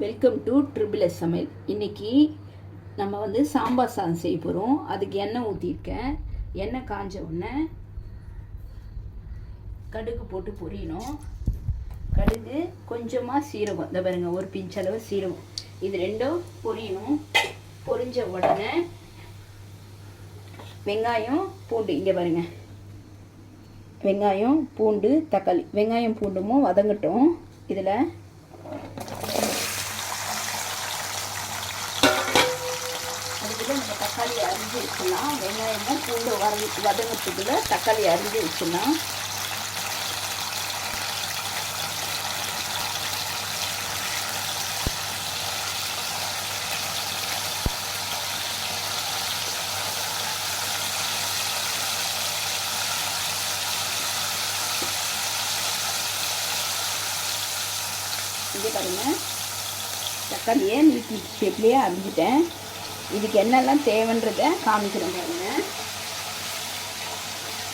Welcome to triple S சமையல். இன்றைக்கி நம்ம வந்து சாம்பார் சாதம் செய்ய போகிறோம். அதுக்கு எண்ணெய் ஊற்றிருக்கேன். எண்ணெய் காஞ்ச உடனே கடுகு போட்டு பொரியணும். கடுகு கொஞ்சமாக சீரகம், இந்த பாருங்க ஒரு பிஞ்சளவு சீரகம், இது ரெண்டும் பொரியணும். பொரிஞ்ச உடனே வெங்காயம் பூண்டு, இங்கே பாருங்க வெங்காயம் பூண்டு தக்காளி, வெங்காயம் பூண்டுமும் வதங்கட்டும். இதில் நம்ம தக்காளி அரிஞ்சு வச்சிடலாம். வெங்காயமும் பூண்டு வதங்கிறதுக்குள்ள தக்காளி அரிஞ்சு வச்சிடலாம். இங்கே பாருங்கள், தக்காளியை நீட்டி ஷேப்லேயே அரிஞ்சிட்டேன். இதுக்கு என்னெல்லாம் தேவைன்றதை காமிக்கிறேன் பாருங்க.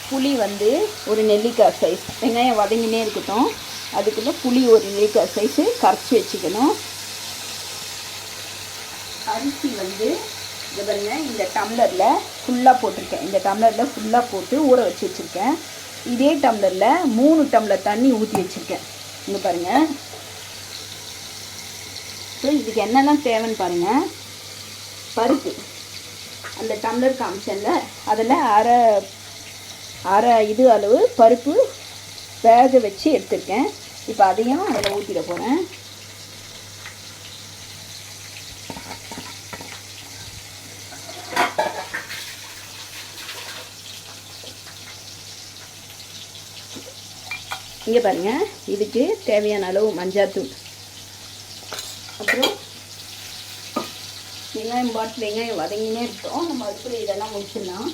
புளி வந்து ஒரு நெல்லிக்காய் சைஸ், வெங்காயம் வதங்கினே இருக்கட்டும், அதுக்குள்ளே புளி ஒரு நெல்லிக்காய் சைஸு கரைச்சி வச்சுக்கணும். அரிசி வந்து இது பாருங்க, இந்த டம்ளரில் ஃபுல்லாக போட்டிருக்கேன். இந்த டம்ளரில் ஃபுல்லாக போட்டு ஊற வச்சு வச்சுருக்கேன். இதே டம்ளரில் 3 டம்ளர் தண்ணி ஊற்றி வச்சுருக்கேன். இங்கே பாருங்கள். ஸோ இதுக்கு என்னெல்லாம் தேவைன்னு பாருங்கள். பருப்பு, அந்த டம்ளர் காமிச்சேன்ல, அதில் அரை இது அளவு பருப்பு வேக வச்சு எடுத்துருக்கேன். இப்போ அதையும் அதில் ஊற்றிட போகிறேன். இங்கே பாருங்கள், இதுக்கு தேவையான அளவு மஞ்சாத்தூள், அப்புறம் வெங்காயம் பாட்டு வெங்காயம் வதங்கினே இருக்கட்டும். நம்ம அதுக்குள்ளே இதெல்லாம் முடிச்சிடலாம்.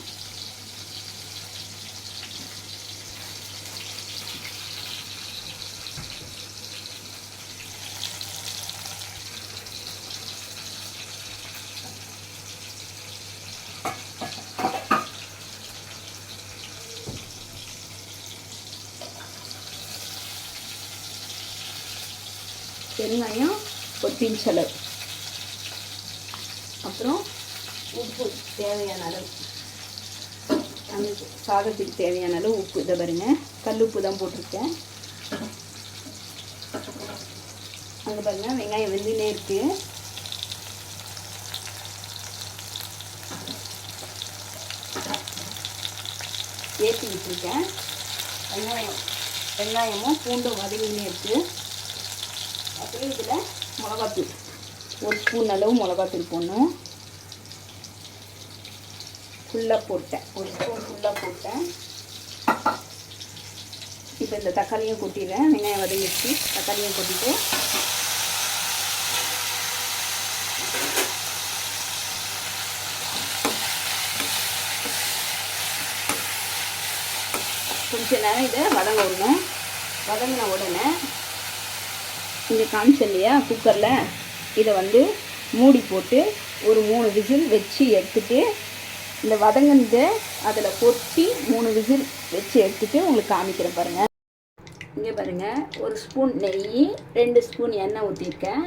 வெங்காயம் ஒரு பிஞ்சளவு, அப்புறம் உப்பு தேவையான அளவு, அந்த சாதத்துக்கு தேவையான அளவு உப்பு. இதை பாருங்க, கல் உப்பு தான் போட்டிருக்கேன். அங்கே பாருங்க வெங்காயம் வெந்துனே இருக்கு. ஏற்றி விட்டுருக்கேன். வெங்காயமும் பூண்டும் வதங்கினே இருக்கு. அப்புறம் இதில் மிளகாத்தூள் ஒரு ஸ்பூன் அளவு மிளகாத்தூள் போடணும். ஃபுல்லாக போட்டேன், ஒரு ஸ்பூன் ஃபுல்லாக போட்டேன். இப்போ இந்த தக்காளியும் கொட்டிடுறேன். வெங்காயம் வதங்கிடுச்சு, தக்காளியும் கொட்டிட்டு கொஞ்ச நேரம் இதை வதங்க விடணும். வதங்கின உடனே இங்கே காமிச்சேன் இல்லையா குக்கரில், இதை வந்து மூடி போட்டு ஒரு 3 விசில் வச்சு எடுத்துகிட்டு, இந்த வதங்கினது அதில் கொட்டி 3 விசில் வச்சு எடுத்துகிட்டு உங்களுக்கு காமிக்கிறேன் பாருங்கள். இங்கே பாருங்கள், ஒரு ஸ்பூன் நெய், 2 ஸ்பூன் எண்ணெய் ஊற்றிருக்கேன்.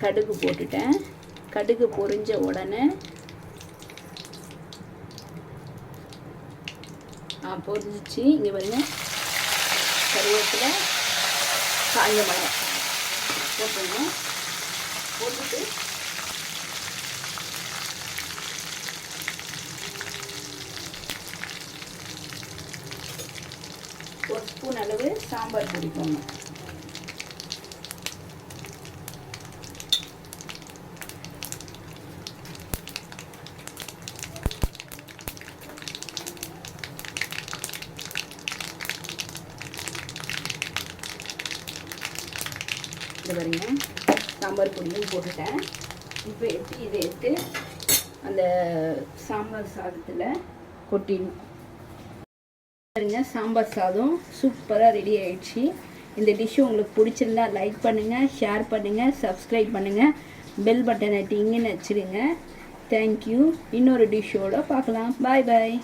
கடுகு போட்டுட்டேன். கடுகு பொரிஞ்ச உடனே பொரிஞ்சிச்சு. இங்கே பாருங்கள், கருவேப்பிலை, காஞ்ச மிளகாய் போட்டுருங்க. போட்டுட்டு ஒரு ஸ்பூன் அளவு சாம்பார் பொடி போடணும். இது பாருங்க, சாம்பார் பொடியும் போட்டுட்டேன். இப்போ இதை எடுத்து அந்த சாம்பார் சாதத்தில் கொட்டிடணும். பாருங்க, சாம்பார் சாதம் சூப்பராக ரெடி ஆயிடுச்சு. இந்த டிஷ்ஷு உங்களுக்கு பிடிச்சிருந்தா லைக் பண்ணுங்கள், ஷேர் பண்ணுங்கள், சப்ஸ்கிரைப் பண்ணுங்கள், பெல் பட்டனை டிங்குன்னு வச்சுருங்க. தேங்க்யூ. இன்னொரு டிஷ்ஷோடு பார்க்கலாம். பாய் பாய்.